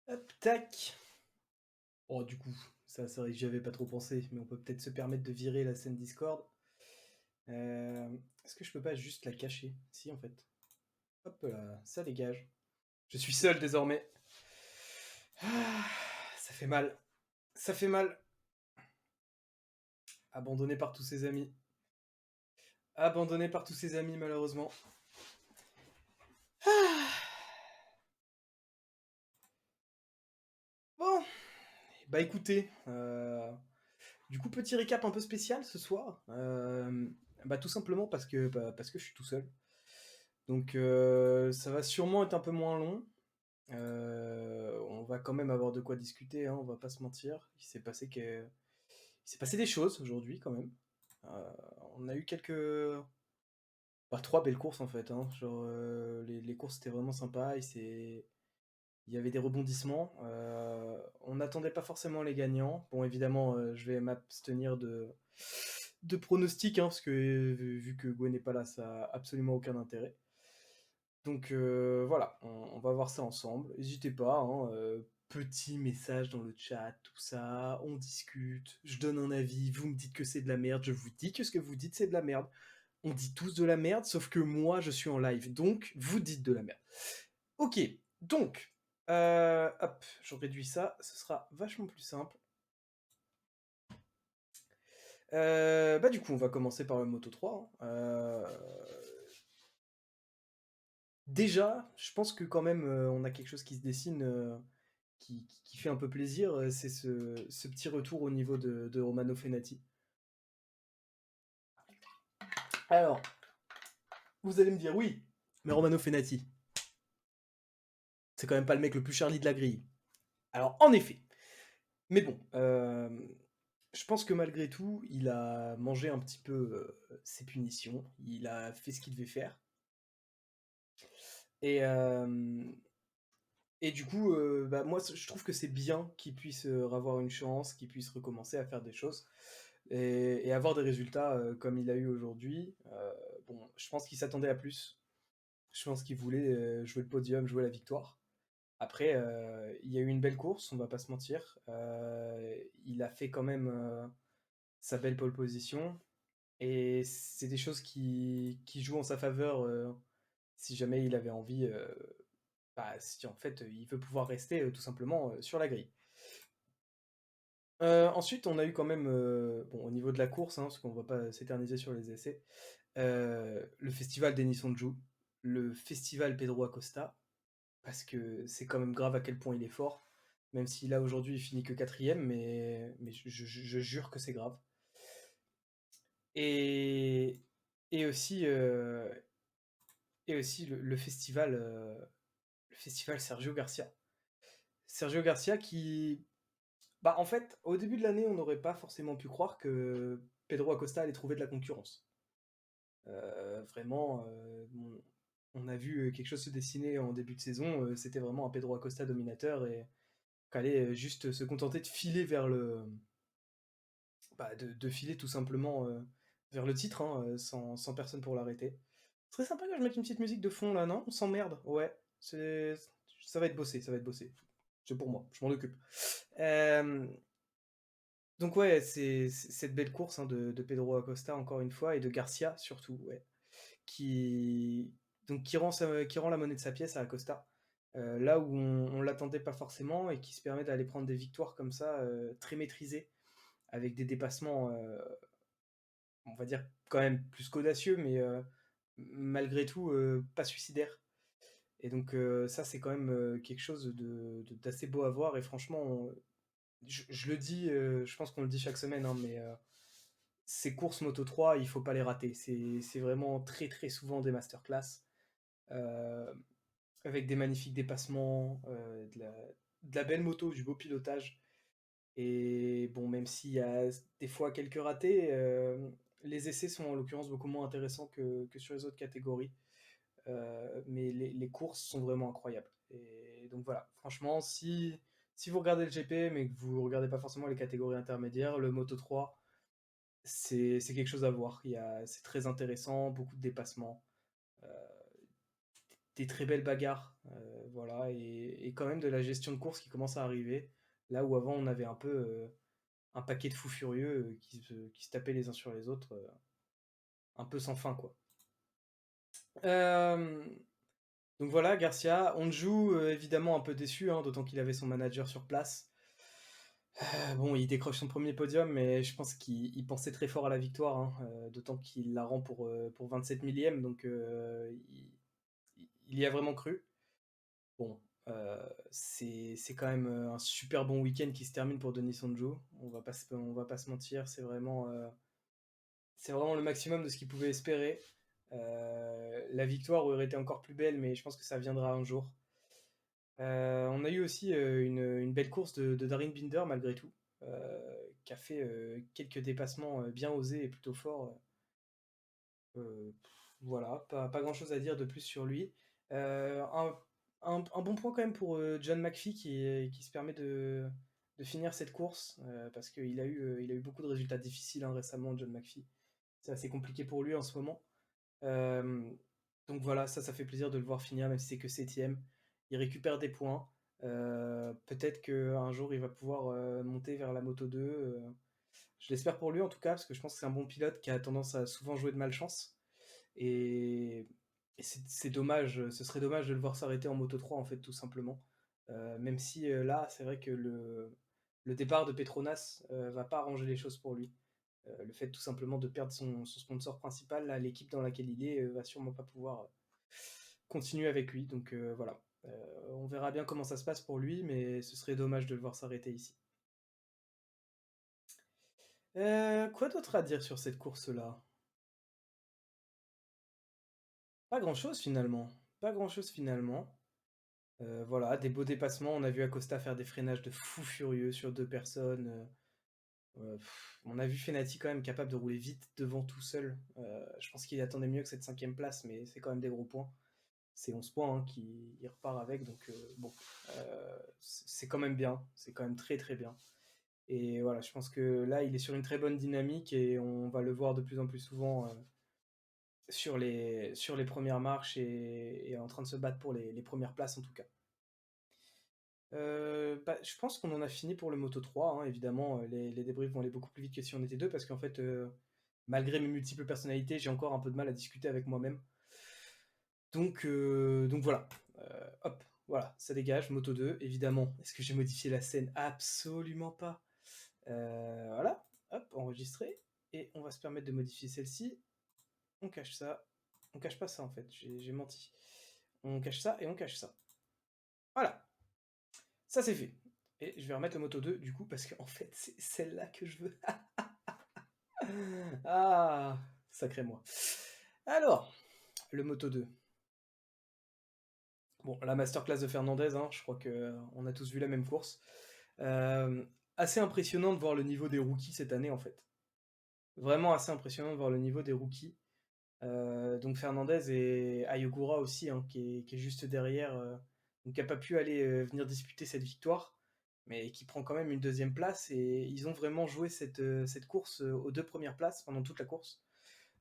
Hop, tac. Oh, du coup, ça, c'est vrai que j'y avais pas trop pensé, mais on peut peut-être se permettre de virer la scène Discord. Est-ce que je peux pas juste la cacher? Si, en fait. Hop là, ça dégage. Je suis seul désormais. Ah, ça fait mal. Ça fait mal. Abandonné par tous ses amis. Abandonné par tous ses amis, malheureusement. Ah. Bon, bah écoutez, du coup, petit récap un peu spécial ce soir. Bah tout simplement parce que je suis tout seul. Donc ça va sûrement être un peu moins long. On va quand même avoir de quoi discuter, hein, on va pas se mentir. Il s'est passé des choses aujourd'hui quand même. Euh, on a eu trois belles courses en fait, hein. Genre les courses étaient vraiment sympas. Il y avait des rebondissements. On n'attendait pas forcément les gagnants. Bon, évidemment, je vais m'abstenir de pronostics, hein, parce que vu que Gwen n'est pas là, ça a absolument aucun intérêt. Donc voilà, on va voir ça ensemble. N'hésitez pas, hein, petit message dans le chat, tout ça, on discute, je donne un avis, vous me dites que c'est de la merde, je vous dis que ce que vous dites c'est de la merde. On dit tous de la merde, sauf que moi je suis en live, donc vous dites de la merde. Ok, donc, hop, je réduis ça, ce sera vachement plus simple. Bah du coup, on va commencer par le Moto 3, hein. Déjà, je pense que quand même, on a quelque chose qui se dessine, qui fait un peu plaisir, c'est ce petit retour au niveau de Romano Fenati. Alors, vous allez me dire, oui, mais Romano Fenati, c'est quand même pas le mec le plus Charlie de la grille. Alors, en effet. Mais bon, je pense que malgré tout, il a mangé un petit peu ses punitions. Il a fait ce qu'il devait faire. Et, et du coup, bah, moi, je trouve que c'est bien qu'il puisse avoir une chance, qu'il puisse recommencer à faire des choses et avoir des résultats comme il a eu aujourd'hui. Bon, je pense qu'il s'attendait à plus. Je pense qu'il voulait jouer le podium, jouer la victoire. Après, il y a eu une belle course, on va pas se mentir. Il a fait quand même sa belle pole position. Et c'est des choses qui jouent en sa faveur si jamais il avait envie. Bah, si en fait il veut pouvoir rester tout simplement sur la grille. Ensuite, on a eu quand même, bon, au niveau de la course, hein, parce qu'on va pas s'éterniser sur les essais, le festival Denis Sonju, le festival Pedro Acosta, parce que c'est quand même grave à quel point il est fort, même si là aujourd'hui il finit que quatrième, mais je jure que c'est grave. Et, et aussi, euh, et aussi le festival Sergio Garcia. Sergio Garcia qui, bah en fait, au début de l'année, on n'aurait pas forcément pu croire que Pedro Acosta allait trouver de la concurrence. Vraiment, on a vu quelque chose se dessiner en début de saison. C'était vraiment un Pedro Acosta dominateur et qu'allait juste se contenter de filer vers de filer tout simplement vers le titre, hein, sans personne pour l'arrêter. Ce serait sympa que je mette une petite musique de fond là, non? On s'emmerde, ouais. Ça va être bossé, ça va être bossé. C'est pour moi, je m'en occupe. Euh, donc ouais, c'est cette belle course hein, de Pedro Acosta encore une fois et de Garcia surtout, ouais, qui qui rend la monnaie de sa pièce à Acosta, là où on l'attendait pas forcément et qui se permet d'aller prendre des victoires comme ça très maîtrisées avec des dépassements, on va dire quand même plus qu'audacieux, mais malgré tout pas suicidaires. Et donc ça c'est quand même quelque chose d'assez beau à voir et franchement je le dis, je pense qu'on le dit chaque semaine, hein, mais ces courses Moto 3, il faut pas les rater. C'est vraiment très très souvent des masterclass euh, avec des magnifiques dépassements, de la belle moto, du beau pilotage. Et bon, même s'il y a des fois quelques ratés, les essais sont en l'occurrence beaucoup moins intéressants que sur les autres catégories. Mais les courses sont vraiment incroyables. Et donc voilà, franchement, si vous regardez le GP, mais que vous regardez pas forcément les catégories intermédiaires, le Moto 3, c'est quelque chose à voir. C'est très intéressant, beaucoup de dépassements, euh, des très belles bagarres. voilà et quand même de la gestion de course qui commence à arriver. Là où avant on avait un peu, un paquet de fous furieux, qui se tapaient les uns sur les autres, un peu sans fin, quoi. Hem, donc voilà, Garcia. Onju, évidemment un peu déçu, hein, d'autant qu'il avait son manager sur place. Bon, il décroche son premier podium, mais je pense qu'il pensait très fort à la victoire, hein, d'autant qu'il la rend pour 27 millième, donc il y a vraiment cru. Bon, c'est quand même un super bon week-end qui se termine pour Denis Onju. On va pas se mentir, c'est vraiment le maximum de ce qu'il pouvait espérer. La victoire aurait été encore plus belle, mais je pense que ça viendra un jour. On a eu aussi une belle course de Darin Binder malgré tout, qui a fait quelques dépassements bien osés et plutôt forts. Voilà, pas grand-chose à dire de plus sur lui. Un bon point quand même pour John McPhee qui se permet de finir cette course, parce il a eu beaucoup de résultats difficiles, hein, récemment, John McPhee. C'est assez compliqué pour lui en ce moment. Euh, donc voilà, ça fait plaisir de le voir finir, même si c'est que septième. Il récupère des points. Peut-être qu'un jour il va pouvoir monter vers la Moto 2. Je l'espère pour lui en tout cas, parce que je pense que c'est un bon pilote qui a tendance à souvent jouer de malchance. Et, et c'est dommage, ce serait dommage de le voir s'arrêter en Moto 3 en fait, tout simplement. Même si là, c'est vrai que le départ de Petronas va pas arranger les choses pour lui. Le fait tout simplement de perdre son sponsor principal, là, l'équipe dans laquelle il est, va sûrement pas pouvoir continuer avec lui. Donc voilà. On verra bien comment ça se passe pour lui, mais ce serait dommage de le voir s'arrêter ici. Quoi d'autre à dire sur cette course-là? Pas grand-chose finalement. Pas grand-chose finalement. Voilà, des beaux dépassements. On a vu Acosta faire des freinages de fou furieux sur deux personnes. On a vu Fenati quand même capable de rouler vite devant tout seul. Je pense qu'il attendait mieux que cette cinquième place, mais c'est quand même des gros points. C'est 11 points hein, qu'il repart avec, donc bon, c'est quand même bien. C'est quand même très très bien. Et voilà, je pense que là, il est sur une très bonne dynamique et on va le voir de plus en plus souvent sur les premières marches et en train de se battre pour les premières places en tout cas. Bah, je pense qu'on en a fini pour le Moto 3, hein, évidemment, les débriefs vont aller beaucoup plus vite que si on était deux, parce qu'en fait, malgré mes multiples personnalités, j'ai encore un peu de mal à discuter avec moi-même. Donc voilà. Hop, voilà, ça dégage, Moto 2, évidemment. Est-ce que j'ai modifié la scène? Absolument pas. Voilà, hop, enregistré. Et on va se permettre de modifier celle-ci. On cache ça. On cache pas ça en fait, j'ai menti. On cache ça et on cache ça. Voilà, ça c'est fait. Et je vais remettre le Moto 2 du coup parce qu'en fait c'est celle-là que je veux. Ah, sacré moi. Alors, le Moto 2. Bon, la masterclass de Fernandez, hein, je crois que on a tous vu la même course. Euh, Assez impressionnant de voir le niveau des rookies cette année en fait. Vraiment assez impressionnant de voir le niveau des rookies. Donc Fernandez et Ayogura aussi, hein, qui est juste derrière, donc qui n'a pas pu aller venir disputer cette victoire, mais qui prend quand même une deuxième place. Et ils ont vraiment joué cette course aux deux premières places pendant toute la course.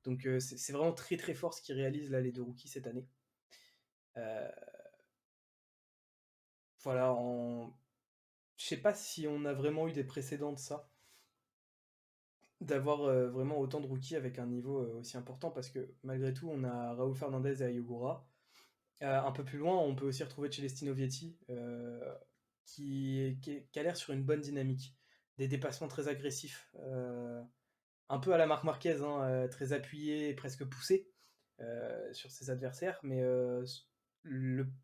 Donc c'est vraiment très très fort ce qu'ils réalisent là les deux rookies cette année. Euh, voilà, je sais pas si on a vraiment eu des précédents de ça, d'avoir vraiment autant de rookies avec un niveau aussi important, parce que malgré tout on a Raúl Fernandez et Ayogura. Un peu plus loin, on peut aussi retrouver Celestino Vietti, qui a l'air sur une bonne dynamique. Des dépassements très agressifs, un peu à la Marc Marquez, hein, très appuyé, presque poussé sur ses adversaires, mais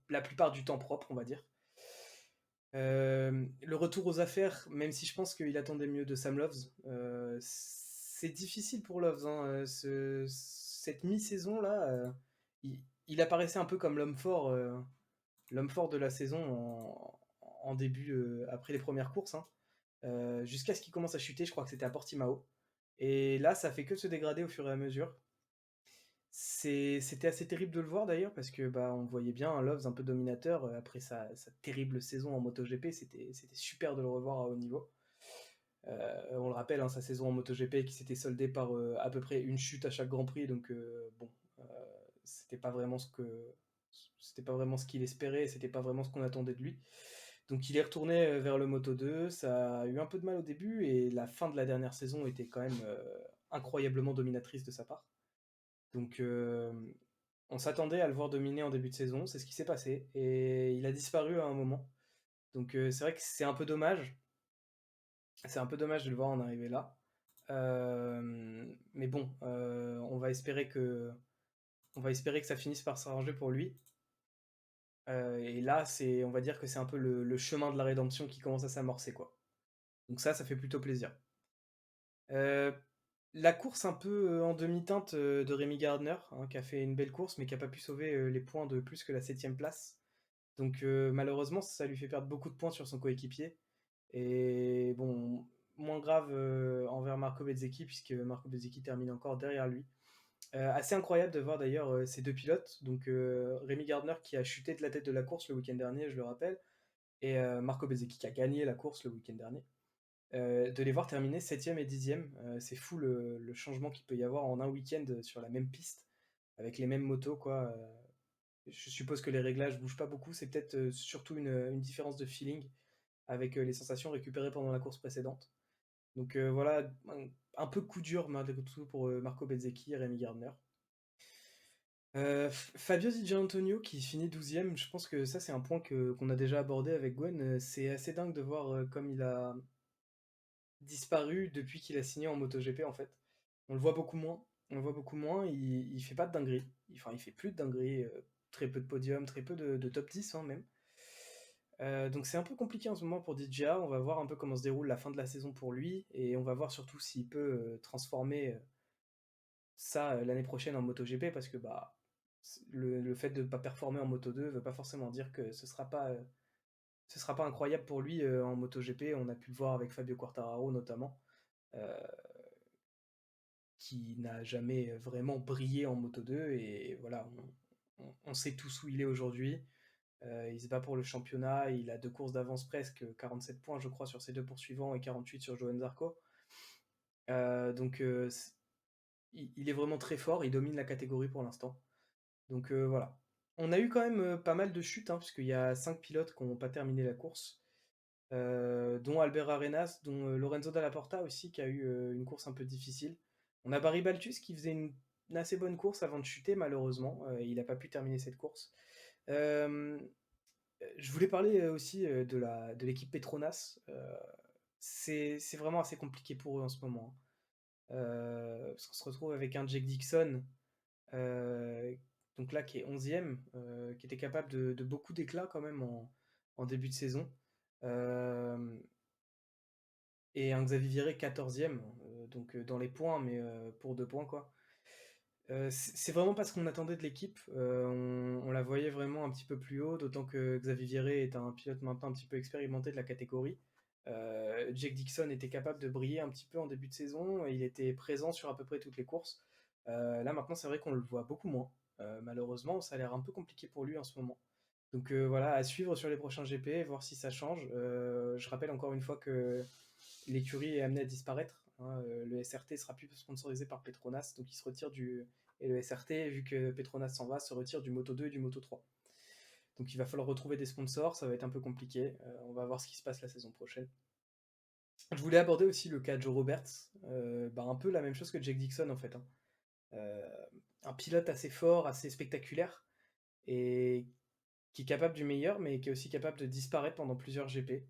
la plupart du temps propre, on va dire. Le retour aux affaires, même si je pense qu'il attendait mieux de Sam Loves, c'est difficile pour Loves, hein, cette mi-saison là, il apparaissait un peu comme l'homme fort de la saison en début, après les premières courses, hein, jusqu'à ce qu'il commence à chuter. Je crois que c'était à Portimao, et là ça fait que se dégrader au fur et à mesure. C'était assez terrible de le voir d'ailleurs, parce que bah, on voyait bien un Loves un peu dominateur après sa terrible saison en MotoGP. C'était super de le revoir à haut niveau. On le rappelle, hein, sa saison en MotoGP qui s'était soldée par à peu près une chute à chaque Grand Prix, donc bon, euh, c'était pas vraiment c'était pas vraiment ce qu'il espérait, c'était pas vraiment ce qu'on attendait de lui. Donc il est retourné vers le Moto2, ça a eu un peu de mal au début, et la fin de la dernière saison était quand même incroyablement dominatrice de sa part. Donc on s'attendait à le voir dominer en début de saison, c'est ce qui s'est passé, et il a disparu à un moment. Donc c'est vrai que c'est un peu dommage, c'est un peu dommage de le voir en arriver là. Mais bon, on va espérer que ça finisse par s'arranger pour lui. Et là, on va dire que c'est un peu le chemin de la rédemption qui commence à s'amorcer, quoi. Donc ça fait plutôt plaisir. Euh, la course un peu en demi-teinte de Rémi Gardner, hein, qui a fait une belle course, mais qui n'a pas pu sauver les points de plus que la 7e place. Donc malheureusement, ça lui fait perdre beaucoup de points sur son coéquipier. Et bon, moins grave envers Marco Bezzecchi, puisque Marco Bezzecchi termine encore derrière lui. Assez incroyable de voir d'ailleurs ces deux pilotes, donc Rémi Gardner qui a chuté de la tête de la course le week-end dernier, je le rappelle, et Marco Bezzecchi qui a gagné la course le week-end dernier. De les voir terminer 7e et 10e, c'est fou le changement qu'il peut y avoir en un week-end sur la même piste, avec les mêmes motos, quoi. Je suppose que les réglages bougent pas beaucoup, c'est peut-être surtout une différence de feeling avec les sensations récupérées pendant la course précédente. Donc voilà, un peu coup dur malgré tout pour Marco Bezzecchi et Rémi Gardner. Fabio Di Giannantonio qui finit 12e, je pense que ça c'est un point qu'on a déjà abordé avec Gwen. C'est assez dingue de voir comme il a disparu depuis qu'il a signé en MotoGP en fait. On le voit beaucoup moins. On le voit beaucoup moins, il fait pas de dinguerie. Enfin, il fait plus de dinguerie. Très peu de podiums, très peu de top 10 hein, même. Donc c'est un peu compliqué en ce moment pour DJA. On va voir un peu comment se déroule la fin de la saison pour lui. Et on va voir surtout s'il peut transformer ça l'année prochaine en MotoGP. Parce que bah, le fait de ne pas performer en Moto2 veut pas forcément dire que ce sera pas incroyable pour lui en MotoGP. On a pu le voir avec Fabio Quartararo notamment. Euh, qui n'a jamais vraiment brillé en Moto2 et voilà, on sait tous où il est aujourd'hui. Il se bat pour le championnat, il a 2 courses d'avance presque, 47 points je crois sur ses 2 poursuivants et 48 sur Johan Zarco. Donc il est vraiment très fort, il domine la catégorie pour l'instant. Donc voilà. On a eu quand même pas mal de chutes, hein, puisqu'il y a 5 pilotes qui n'ont pas terminé la course, dont Albert Arenas, dont Lorenzo Dalla Porta aussi, qui a eu une course un peu difficile. On a Barry Baltus qui faisait une assez bonne course avant de chuter, malheureusement. Il n'a pas pu terminer cette course. Euh, je voulais parler aussi de l'équipe Petronas. C'est vraiment assez compliqué pour eux en ce moment, hein. Parce qu'on se retrouve avec un Jake Dixon, euh, donc là qui est 11e, qui était capable de beaucoup d'éclats quand même en début de saison. Euh, et un Xavier Viré 14e, donc dans les points, mais pour 2 points quoi. C'est vraiment pas ce qu'on attendait de l'équipe. On la voyait vraiment un petit peu plus haut, d'autant que Xavier Viré est un pilote maintenant un petit peu expérimenté de la catégorie. Jake Dixon était capable de briller un petit peu en début de saison, il était présent sur à peu près toutes les courses. Là maintenant c'est vrai qu'on le voit beaucoup moins. Malheureusement ça a l'air un peu compliqué pour lui en ce moment. Donc voilà, à suivre sur les prochains GP, voir si ça change. Je rappelle encore une fois que l'écurie est amenée à disparaître, hein. Le SRT sera plus sponsorisé par Petronas, donc il se retire du. Et le SRT, vu que Petronas s'en va, se retire du Moto 2 et du Moto 3. Donc il va falloir retrouver des sponsors, ça va être un peu compliqué. On va voir ce qui se passe la saison prochaine. Je voulais aborder aussi le cas de Joe Roberts, bah, un peu la même chose que Jake Dixon en fait, hein. Euh, un pilote assez fort, assez spectaculaire, et qui est capable du meilleur, mais qui est aussi capable de disparaître pendant plusieurs GP.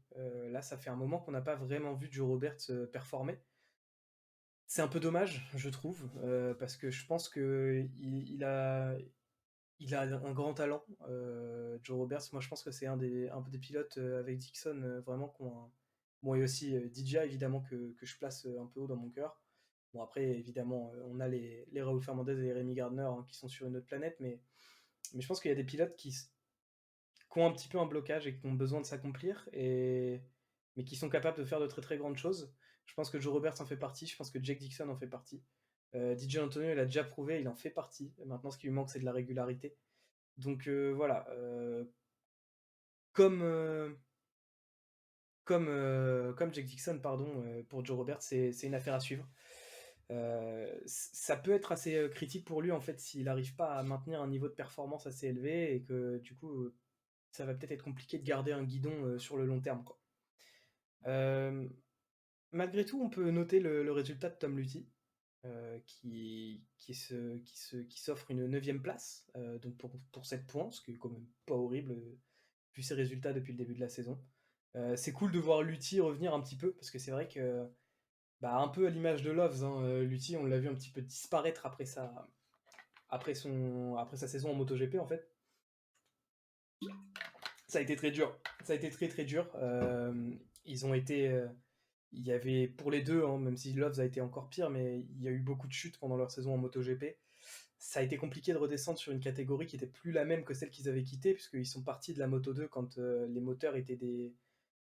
Là, ça fait un moment qu'on n'a pas vraiment vu Joe Roberts performer. C'est un peu dommage, je trouve, parce que je pense que il a un grand talent, Joe Roberts. Moi, je pense que c'est un des pilotes avec Dixon vraiment qu'on. Bon, et aussi DJ évidemment que je place un peu haut dans mon cœur. Bon, après, évidemment, on a les Raúl Fernandez et les Rémi Gardner hein, qui sont sur une autre planète, mais je pense qu'il y a des pilotes qui ont un petit peu un blocage et qui ont besoin de s'accomplir, mais qui sont capables de faire de très très grandes choses. Je pense que Joe Roberts en fait partie, je pense que Jake Dixon en fait partie. DJ Antonio, il a déjà prouvé, il en fait partie. Maintenant, ce qui lui manque, c'est de la régularité. Donc voilà, comme, comme Jake Dixon, pardon, pour Joe Roberts, c'est une affaire à suivre. Ça peut être assez critique pour lui en fait s'il n'arrive pas à maintenir un niveau de performance assez élevé et que du coup ça va peut-être être compliqué de garder un guidon sur le long terme, quoi. Euh, Malgré tout, on peut noter le résultat de Tom Luthi, qui s'offre une neuvième place, donc pour 7 points, ce qui est quand même pas horrible, vu ses résultats depuis le début de la saison. C'est cool de voir Luthi revenir un petit peu, parce que c'est vrai que, bah, un peu à l'image de Loves, hein, Luthi, on l'a vu un petit peu disparaître après sa saison en MotoGP, en fait. Ça a été très dur. Ça a été très très dur. Ils ont été. Il y avait pour les deux, hein, même si Loves a été encore pire, mais il y a eu beaucoup de chutes pendant leur saison en MotoGP. Ça a été compliqué de redescendre sur une catégorie qui était plus la même que celle qu'ils avaient quittée, puisqu'ils sont partis de la Moto 2 quand les moteurs étaient des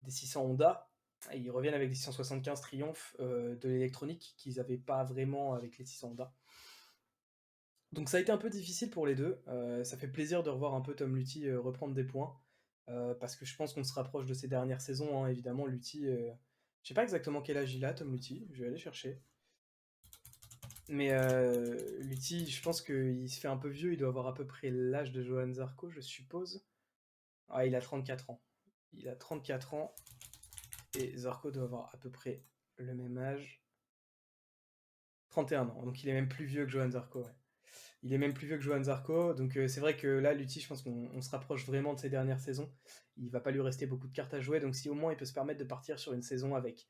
600 Honda. Et ils reviennent avec des 675 Triumph de l'électronique qu'ils n'avaient pas vraiment avec les 600 Honda. Donc ça a été un peu difficile pour les deux. Ça fait plaisir de revoir un peu Tom Luthi reprendre des points. Parce que je pense qu'on se rapproche de ses dernières saisons, hein, évidemment. Luthi, je sais pas exactement quel âge il a, Tom Luthi. Je vais aller chercher. Mais Luthi, je pense qu'il se fait un peu vieux. Il doit avoir à peu près l'âge de Johan Zarco, je suppose. Ah, il a 34 ans. Il a 34 ans. Et Zarco doit avoir à peu près le même âge. 31 ans. Donc il est même plus vieux que Johan Zarco, ouais. Il est même plus vieux que Johan Zarco, donc c'est vrai que là, Lutti, je pense qu'on se rapproche vraiment de ses dernières saisons. Il va pas lui rester beaucoup de cartes à jouer, donc si au moins il peut se permettre de partir sur une saison avec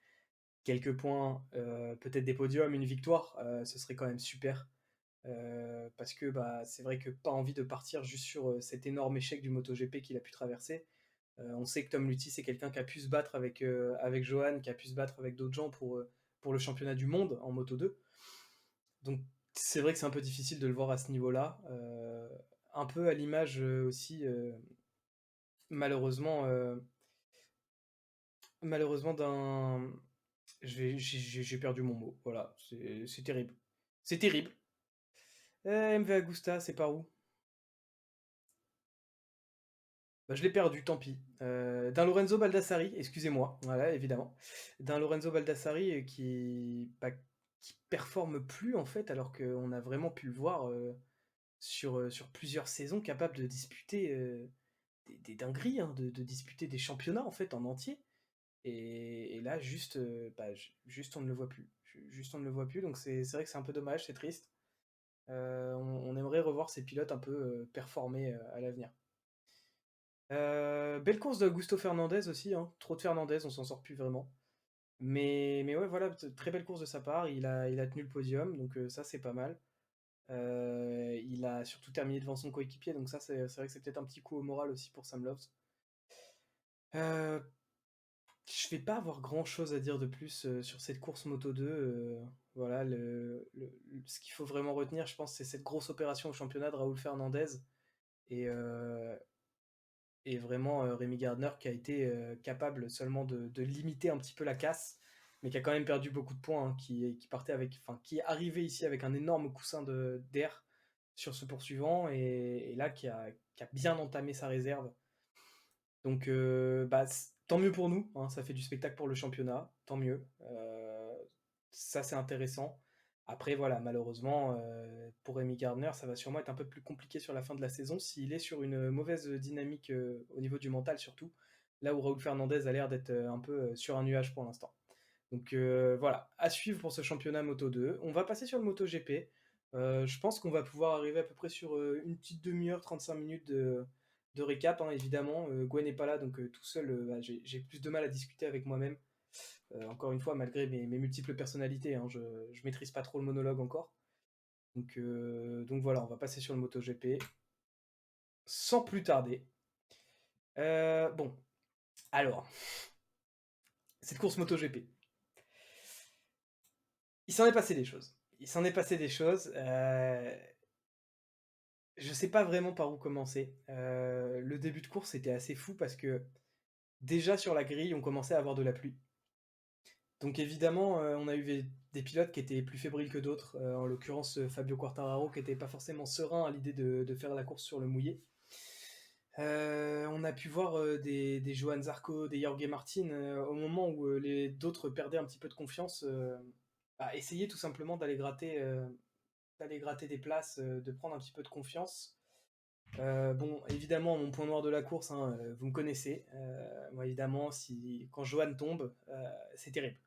quelques points, peut-être des podiums, une victoire, ce serait quand même super. Parce que bah, c'est vrai que pas envie de partir juste sur cet énorme échec du MotoGP qu'il a pu traverser. On sait que Tom Lutti, c'est quelqu'un qui a pu se battre avec Johan, qui a pu se battre avec d'autres gens pour le championnat du monde en Moto 2. Donc c'est vrai que c'est un peu difficile de le voir à ce niveau-là. Un peu à l'image aussi, malheureusement, malheureusement d'un... J'ai perdu mon mot, voilà, c'est terrible. C'est terrible. MV Agusta, c'est par où? Bah, je l'ai perdu, tant pis. D'un Lorenzo Baldassari, excusez-moi, voilà, évidemment. D'un Lorenzo Baldassari qui performe plus, en fait, alors qu'on a vraiment pu le voir sur plusieurs saisons capable de disputer des dingueries, hein, de disputer des championnats en fait en entier. Et là, juste, juste on ne le voit plus. Juste on ne le voit plus, donc c'est vrai que c'est un peu dommage, c'est triste. On aimerait revoir ces pilotes un peu performer à l'avenir. Belle course d'Augusto Fernandez aussi, hein. Trop de Fernandez, on s'en sort plus vraiment. Mais ouais, voilà, très belle course de sa part. Il a tenu le podium, donc ça c'est pas mal. Il a surtout terminé devant son coéquipier, donc ça c'est vrai que c'est peut-être un petit coup au moral aussi pour Sam Loves. Euh, je vais pas avoir grand-chose à dire de plus sur cette course Moto 2. Voilà, ce qu'il faut vraiment retenir, je pense, c'est cette grosse opération au championnat de Raoul Fernandez et, et vraiment Rémi Gardner qui a été capable seulement de limiter un petit peu la casse, mais qui a quand même perdu beaucoup de points, hein, qui partait avec, enfin, qui est arrivé ici avec un énorme coussin d'air sur ce poursuivant et là qui a bien entamé sa réserve. Donc bah, tant mieux pour nous, hein, ça fait du spectacle pour le championnat, tant mieux. Ça c'est intéressant. Après voilà, malheureusement pour Rémi Gardner, ça va sûrement être un peu plus compliqué sur la fin de la saison s'il est sur une mauvaise dynamique au niveau du mental surtout, là où Raoul Fernandez a l'air d'être un peu sur un nuage pour l'instant. Donc voilà, à suivre pour ce championnat Moto 2. On va passer sur le Moto GP. Je pense qu'on va pouvoir arriver à peu près sur une petite demi-heure, 35 minutes de récap, hein, évidemment. Gwen n'est pas là, donc tout seul, bah, j'ai plus de mal à discuter avec moi-même. Encore une fois, malgré mes multiples personnalités, hein, je maîtrise pas trop le monologue encore. Donc voilà, on va passer sur le MotoGP sans plus tarder. Bon, alors, cette course MotoGP. Il s'en est passé des choses. Il s'en est passé des choses. Je sais pas vraiment par où commencer. Le début de course était assez fou parce que déjà sur la grille, on commençait à avoir de la pluie. Donc évidemment, on a eu des pilotes qui étaient plus fébriles que d'autres, en l'occurrence Fabio Quartararo qui était pas forcément serein à l'idée de faire la course sur le mouillé. On a pu voir des Johan Zarco, des Jorge Martin au moment où les d'autres perdaient un petit peu de confiance. bah, essayer tout simplement d'aller gratter des places, de prendre un petit peu de confiance. Bon, évidemment, mon point noir de la course, hein, vous me connaissez. Moi, évidemment, quand Johan tombe, c'est terrible.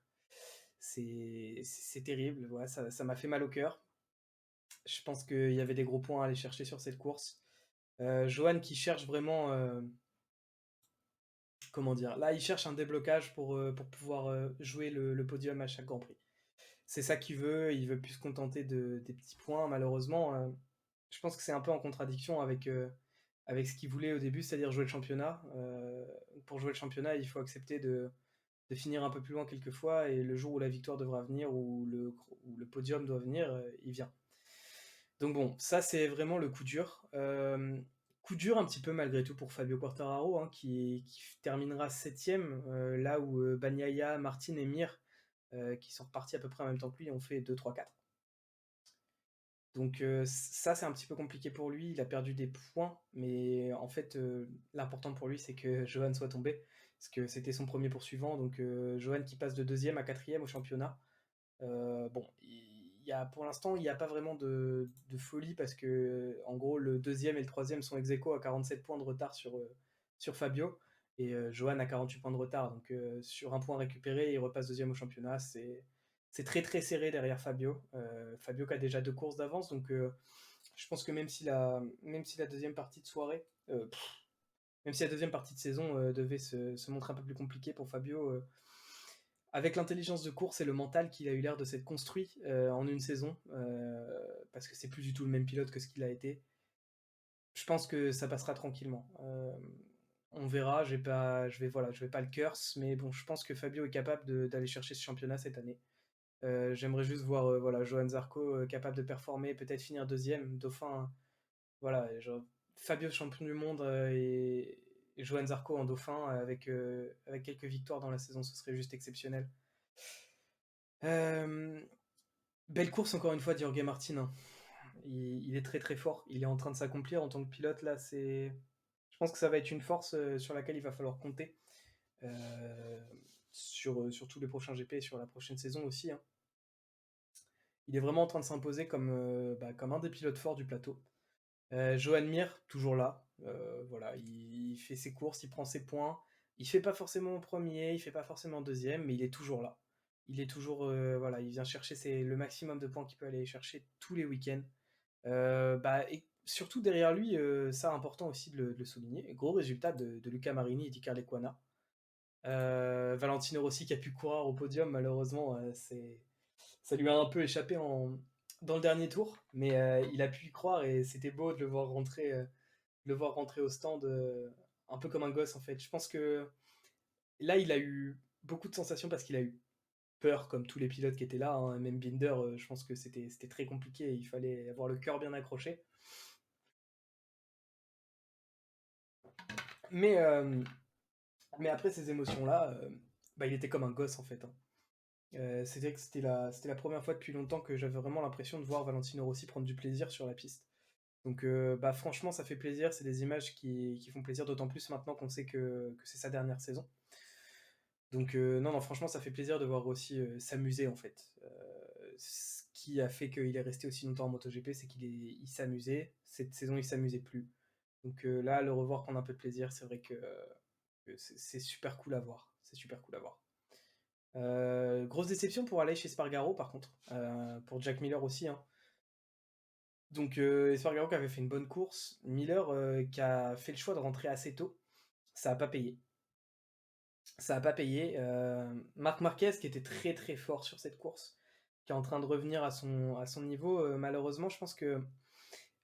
C'est terrible, ouais, ça m'a fait mal au cœur. Je pense qu'il y avait des gros points à aller chercher sur cette course. Johan qui cherche vraiment, comment dire? Là, il cherche un déblocage pour pouvoir jouer le podium à chaque Grand Prix. C'est ça qu'il veut, il veut plus se contenter des petits points, malheureusement. Je pense que c'est un peu en contradiction avec ce qu'il voulait au début, c'est-à-dire jouer le championnat. Pour jouer le championnat, il faut accepter de finir un peu plus loin quelquefois, et le jour où la victoire devra venir, ou le podium doit venir, il vient. Donc bon, ça c'est vraiment le coup dur. Coup dur un petit peu malgré tout pour Fabio Quartararo, hein, qui terminera 7ème, là où Bagnaia, Martin et Mir, qui sont repartis à peu près en même temps que lui, ont fait 2, 3, 4. Donc ça c'est un petit peu compliqué pour lui, il a perdu des points, mais en fait l'important pour lui c'est que Johan soit tombé, parce que c'était son premier poursuivant, donc Johan qui passe de 2e à 4e au championnat. Bon, pour l'instant, il n'y a pas vraiment de folie parce que, en gros, le deuxième et le troisième sont ex aequo à 47 points de retard sur Fabio, et Johan a 48 points de retard. Donc, sur un point récupéré, il repasse deuxième au championnat. C'est très très serré derrière Fabio. Fabio qui a déjà 2 courses d'avance, donc je pense que même si la deuxième partie de soirée, même si la deuxième partie de saison devait se montrer un peu plus compliquée pour Fabio, avec l'intelligence de course et le mental qu'il a eu l'air de s'être construit en une saison, parce que c'est plus du tout le même pilote que ce qu'il a été, je pense que ça passera tranquillement. On verra, je vais pas le curse, mais bon, je pense que Fabio est capable d'aller chercher ce championnat cette année. J'aimerais juste voir voilà, Johan Zarco capable de performer, peut-être finir deuxième, Dauphin, voilà, genre, Fabio champion du monde et Johan Zarco en Dauphin avec quelques victoires dans la saison, ce serait juste exceptionnel. Euh, Belle course encore une fois d'Jörge Martin, hein. Il est très très fort. Il est en train de s'accomplir en tant que pilote là. Je pense que ça va être une force sur laquelle il va falloir compter euh, sur tous les prochains GP et sur la prochaine saison aussi, hein. Il est vraiment en train de s'imposer comme un des pilotes forts du plateau. Johan Mir, toujours là. Voilà, il fait ses courses, il prend ses points. Il fait pas forcément premier, il fait pas forcément deuxième, mais il est toujours là. Il est toujours, voilà, il vient chercher le maximum de points qu'il peut aller chercher tous les week-ends. Et surtout derrière lui, ça important aussi de le souligner, gros résultat de Luca Marini et d'Iker Lecuona. Valentino Rossi qui a pu courir au podium, malheureusement, ça lui a un peu échappé dans le dernier tour, mais il a pu y croire et c'était beau de le voir rentrer au stand, un peu comme un gosse en fait. Je pense que là, il a eu beaucoup de sensations parce qu'il a eu peur, comme tous les pilotes qui étaient là, hein. Même Binder, je pense que c'était très compliqué, il fallait avoir le cœur bien accroché. Mais, euh, mais après ces émotions-là, bah, il était comme un gosse en fait, hein. C'était que c'était la première fois depuis longtemps que j'avais vraiment l'impression de voir Valentino Rossi prendre du plaisir sur la piste. Donc bah, franchement, ça fait plaisir, c'est des images qui font plaisir, d'autant plus maintenant qu'on sait que c'est sa dernière saison. Donc non, non, franchement, ça fait plaisir de voir Rossi s'amuser en fait. Ce qui a fait qu'il est resté aussi longtemps en MotoGP, c'est il s'amusait. Cette saison, il s'amusait plus. Donc là, le revoir prendre un peu de plaisir, c'est vrai que c'est super cool à voir. C'est super cool à voir. Grosse déception pour aller chez Spargaro par contre, pour Jack Miller aussi, hein. Donc Espargaro qui avait fait une bonne course, Miller qui a fait le choix de rentrer assez tôt, ça a pas payé. Ça a pas payé. Marc Marquez qui était très très fort sur cette course, qui est en train de revenir à son niveau, malheureusement je pense que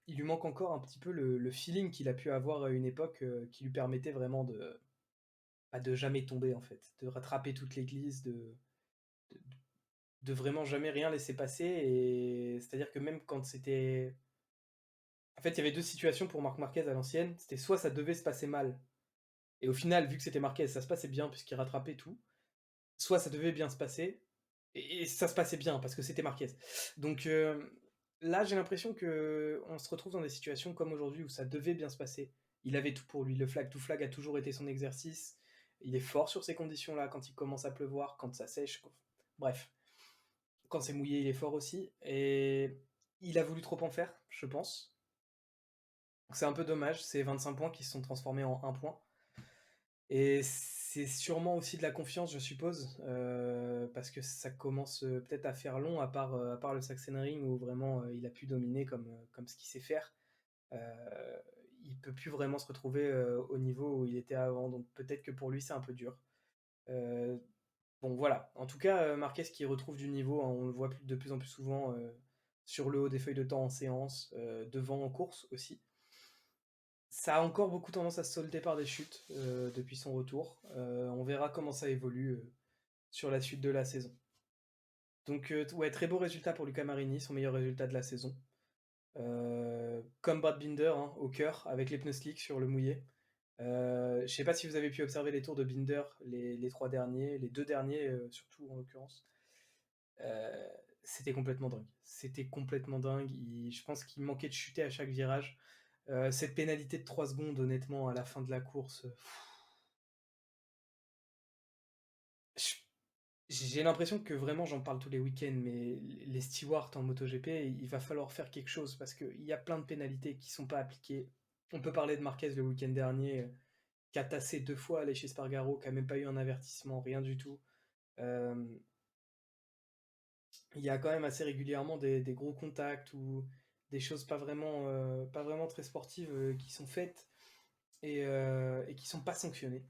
il lui manque encore un petit peu le feeling qu'il a pu avoir à une époque qui lui permettait vraiment de jamais tomber en fait, de rattraper toute l'église, de, de vraiment jamais rien laisser passer. Et c'est-à-dire que même quand c'était... En fait, il y avait deux situations pour Marc Marquez à l'ancienne. C'était soit ça devait se passer mal, et au final, vu que c'était Marquez, ça se passait bien puisqu'il rattrapait tout. Soit ça devait bien se passer, et ça se passait bien parce que c'était Marquez. Donc là, j'ai l'impression que on se retrouve dans des situations comme aujourd'hui où ça devait bien se passer. Il avait tout pour lui. Le flag to flag a toujours été son exercice. Il est fort sur ces conditions-là, quand il commence à pleuvoir, quand ça sèche. Bref. Quand c'est mouillé, il est fort aussi et il a voulu trop en faire, je pense. C'est un peu dommage, ces 25 points qui se sont transformés en 1 point et c'est sûrement aussi de la confiance, je suppose, parce que ça commence, peut-être à faire long à part le Sachsenring où vraiment, il a pu dominer comme ce qu'il sait faire. Heu, il peut plus vraiment se retrouver, au niveau où il était avant, donc peut-être que pour lui, c'est un peu dur. Heu, bon voilà, en tout cas, Marquez qui retrouve du niveau, hein, on le voit de plus en plus souvent, sur le haut des feuilles de temps en séance, devant en course aussi. Ça a encore beaucoup tendance à se solder par des chutes, depuis son retour. On verra comment ça évolue, sur la suite de la saison. Donc, ouais, très beau résultat pour Luca Marini, son meilleur résultat de la saison. Comme Brad Binder, hein, au cœur, avec les pneus slick sur le mouillé. Je sais pas si vous avez pu observer les tours de Binder, les 3 derniers, les 2 derniers, surtout en l'occurrence. Heu, c'était complètement dingue. C'était complètement dingue. Je pense qu'il manquait de chuter à chaque virage. Cette pénalité de 3 secondes, honnêtement, à la fin de la course, je j'ai l'impression que vraiment, j'en parle tous les week-ends, mais les stewards en MotoGP, il va falloir faire quelque chose parce qu'il y a plein de pénalités qui sont pas appliquées. On peut parler de Marquez le week-end dernier, qui a tassé 2 fois Aleix Espargaro, qui a même pas eu un avertissement, rien du tout. Hem, il y a quand même assez régulièrement des gros contacts ou des choses pas vraiment très sportives, qui sont faites et qui sont pas sanctionnées.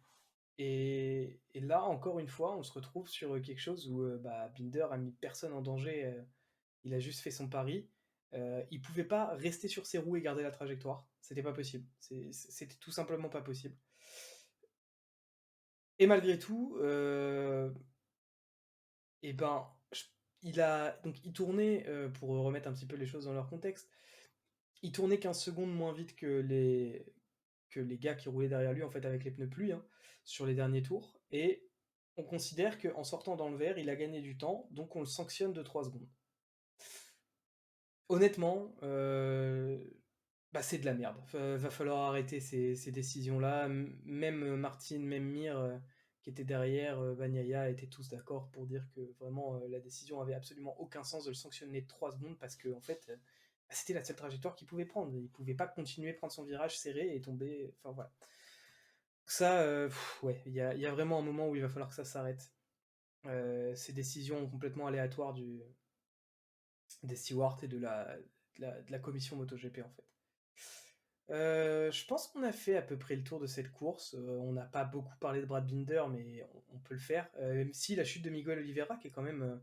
Et là, encore une fois, on se retrouve sur, quelque chose où, bah, Binder a mis personne en danger, il a juste fait son pari. Il pouvait pas rester sur ses roues et garder la trajectoire, c'était pas possible. C'était tout simplement pas possible. Et malgré tout, et ben, il tournait, pour remettre un petit peu les choses dans leur contexte, il tournait 15 secondes moins vite que les gars qui roulaient derrière lui, en fait, avec les pneus pluie, hein, sur les derniers tours et on considère qu'en sortant dans le vert, il a gagné du temps, donc on le sanctionne de 3 secondes. Honnêtement, bah, c'est de la merde. Va falloir arrêter ces décisions-là. Même, Martin, même Mir, qui était derrière, Bagnaia étaient tous d'accord pour dire que vraiment, la décision avait absolument aucun sens de le sanctionner de 3 secondes parce qu'en fait, bah, c'était la seule trajectoire qu'il pouvait prendre. Il pouvait pas continuer, prendre son virage serré et tomber, enfin voilà. Ça, ouais, il y a vraiment un moment où il va falloir que ça s'arrête. Ces décisions complètement aléatoires des stewards et de la commission MotoGP, en fait. Je pense qu'on a fait à peu près le tour de cette course. On n'a pas beaucoup parlé de Brad Binder, mais on peut le faire. Même si la chute de Miguel Oliveira, qui est quand même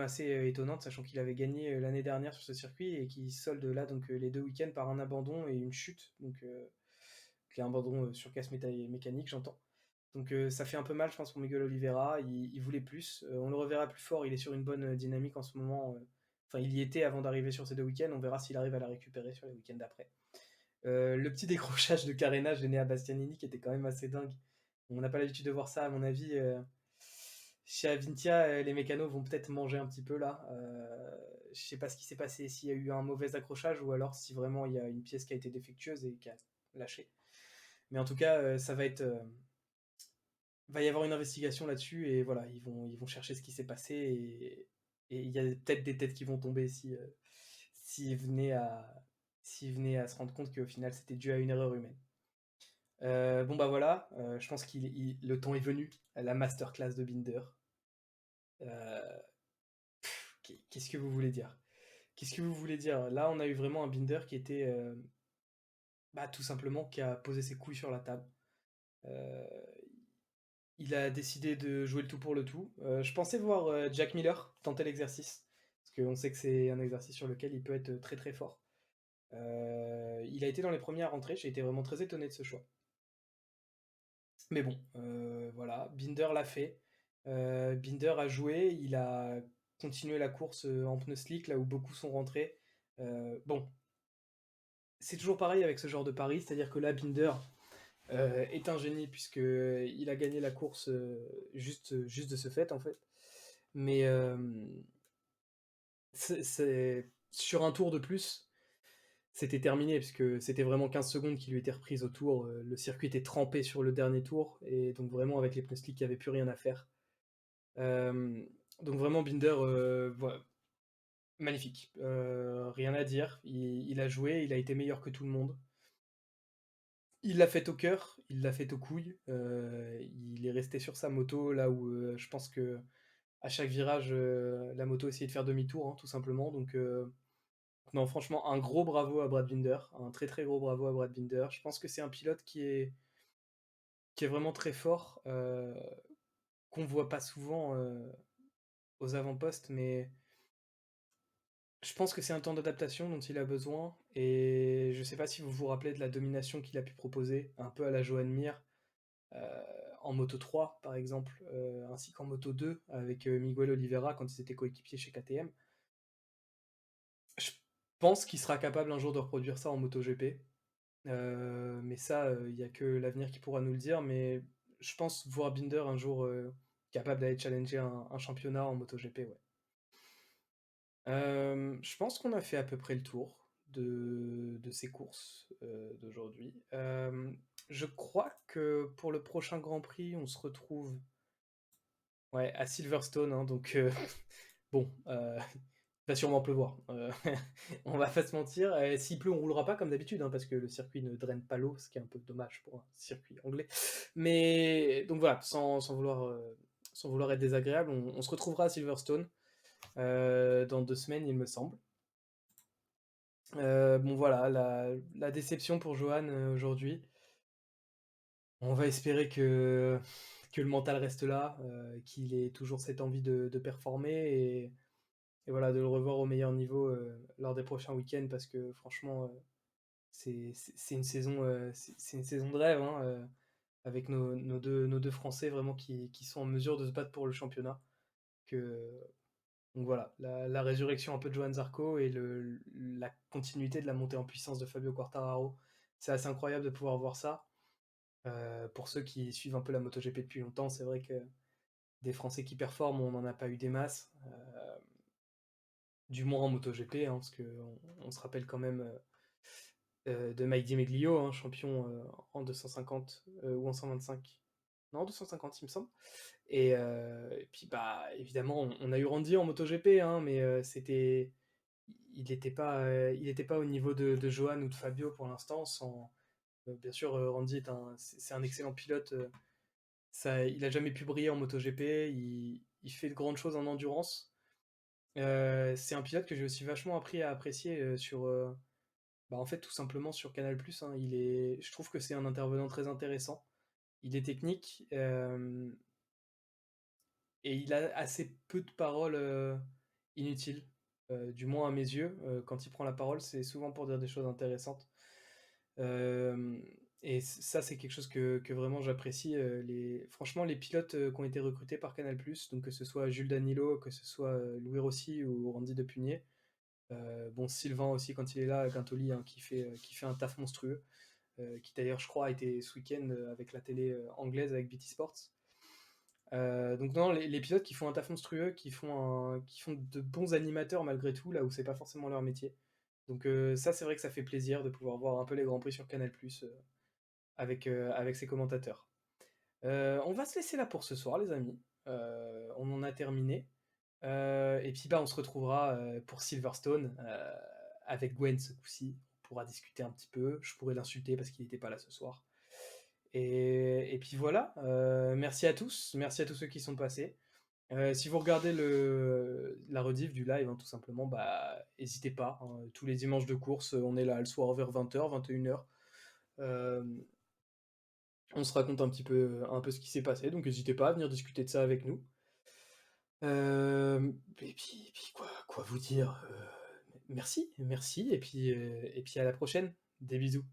assez, étonnante, sachant qu'il avait gagné, l'année dernière sur ce circuit et qui solde là donc, les 2 week-ends par un abandon et une chute, donc qui est un abandon, sur casse mécanique, j'entends. Donc ça fait un peu mal, je pense, pour Miguel Oliveira. Il voulait plus. On le reverra plus fort. Il est sur une bonne dynamique en ce moment. Enfin, il y était avant d'arriver sur ces 2 week-ends. On verra s'il arrive à la récupérer sur les week-ends d'après. Le petit décrochage de carénage de à Bastianini qui était quand même assez dingue. On n'a pas l'habitude de voir ça, à mon avis. Chez Avintia, les mécanos vont peut-être manger un petit peu là. Je sais pas ce qui s'est passé, s'il y a eu un mauvais accrochage ou alors si vraiment il y a une pièce qui a été défectueuse et qui a lâché. Mais en tout cas, ça va être, va y avoir une investigation là-dessus et voilà, ils vont chercher ce qui s'est passé et il y a peut-être des têtes qui vont tomber si, s'ils venaient à s'ils venaient à se rendre compte qu'au final c'était dû à une erreur humaine. Bon bah voilà, je pense le temps est venu, la masterclass de Binder. Heu, qu'est-ce que vous voulez dire? Qu'est-ce que vous voulez dire? Là, on a eu vraiment un Binder qui était, bah, tout simplement qui a posé ses couilles sur la table. Heu, il a décidé de jouer le tout pour le tout. Je pensais voir, Jack Miller tenter l'exercice, parce qu'on sait que c'est un exercice sur lequel il peut être très, très fort. Il a été dans les premiers à rentrer, j'ai été vraiment très étonné de ce choix. Mais bon, voilà, Binder l'a fait. Binder a joué, il a continué la course, en pneus slick, là où beaucoup sont rentrés. Bon, c'est toujours pareil avec ce genre de pari, c'est-à-dire que là, Binder, est un génie puisqu'il a gagné la course, juste de ce fait, en fait. Mais, c'est sur un tour de plus, c'était terminé puisque c'était vraiment 15 secondes qui lui étaient reprises au tour, le circuit était trempé sur le dernier tour et donc vraiment avec les pneus slick, il y avait plus rien à faire. Hem, Donc vraiment Binder, magnifique. Rien à dire. Il a joué, il a été meilleur que tout le monde. Il l'a fait au cœur, il l'a fait aux couilles. Il est resté sur sa moto là où je pense que à chaque virage, la moto essayait de faire demi-tour, hein, tout simplement. Donc non, franchement, un gros bravo à Brad Binder, un très très gros bravo à Brad Binder. Je pense que c'est un pilote qui est vraiment très fort, qu'on voit pas souvent aux avant-postes, mais je pense que c'est un temps d'adaptation dont il a besoin, et je sais pas si vous vous rappelez de la domination qu'il a pu proposer, un peu à la Joan Mir, euh, en Moto 3 par exemple, ainsi qu'en Moto 2 avec Miguel Oliveira quand ils étaient coéquipiers chez KTM. Je pense qu'il sera capable un jour de reproduire ça en MotoGP, mais ça, il n'y a que l'avenir qui pourra nous le dire, mais je pense voir Binder un jour capable d'aller challenger un championnat en MotoGP, ouais. Je pense qu'on a fait à peu près le tour de ces courses d'aujourd'hui. Je crois que pour le prochain Grand Prix, on se retrouve ouais, à Silverstone, hein, donc bon, il va sûrement pleuvoir. On va pas se mentir. S'il pleut, on roulera pas comme d'habitude, hein, parce que le circuit ne draine pas l'eau, ce qui est un peu dommage pour un circuit anglais. Mais donc voilà, sans vouloir être désagréable, on se retrouvera à Silverstone dans 2 semaines, il me semble. Bon voilà, la déception pour Johan aujourd'hui. On va espérer que le mental reste là, qu'il ait toujours cette envie de performer et voilà, de le revoir au meilleur niveau lors des prochains week-ends parce que franchement, c'est une saison, c'est une saison de rêve, hein, avec nos deux Français vraiment qui sont en mesure de se battre pour le championnat. Que, donc voilà, la résurrection un peu de Johan Zarco et la continuité de la montée en puissance de Fabio Quartararo, c'est assez incroyable de pouvoir voir ça. Pour ceux qui suivent un peu la MotoGP depuis longtemps, c'est vrai que des Français qui performent, on n'en a pas eu des masses, du moins en MotoGP, hein, parce qu'on se rappelle quand même de Mike Di Meglio, hein, champion en 250 ou en 125. Non, 250 il me semble. Et puis bah évidemment, on a eu Randy en MotoGP, hein, mais il n'était pas au niveau de Johan ou de Fabio pour l'instant. Bien sûr, Randy c'est un excellent pilote. Il a jamais pu briller en MotoGP. Il fait de grandes choses en endurance. C'est un pilote que j'ai aussi vachement appris à apprécier bah, en fait, tout simplement sur Canal+, hein. Je trouve que c'est un intervenant très intéressant. Il est technique et il a assez peu de paroles inutiles, du moins à mes yeux. Quand il prend la parole, c'est souvent pour dire des choses intéressantes. Euh, et ça, c'est quelque chose que vraiment j'apprécie. Franchement, les pilotes qui ont été recrutés par Canal+, donc que ce soit Jules Danilo, que ce soit Louis Rossi ou Randy Depugné, bon, Sylvain aussi quand il est là, Guintoli, hein, qui fait un taf monstrueux, qui d'ailleurs je crois a été ce week-end avec la télé anglaise avec BT Sports. Donc non, les pilotes qui font un taf monstrueux, qui font de bons animateurs malgré tout, là où c'est pas forcément leur métier. Donc ça c'est vrai que ça fait plaisir de pouvoir voir un peu les Grands Prix sur Canal+, avec ses commentateurs. On va se laisser là pour ce soir les amis. On en a terminé. Et puis bah on se retrouvera pour Silverstone avec Gwen ce coup-ci. On pourra discuter un petit peu. Je pourrais l'insulter parce qu'il n'était pas là ce soir. Et puis voilà. Merci à tous ceux qui sont passés. Si vous regardez la rediff du live, hein, tout simplement, bah n'hésitez pas, hein. Tous les dimanches de course, on est là le soir vers 20h, 21h. Euh, on se raconte un peu ce qui s'est passé, donc n'hésitez pas à venir discuter de ça avec nous. Et puis quoi vous dire, merci, et puis à la prochaine. Des bisous.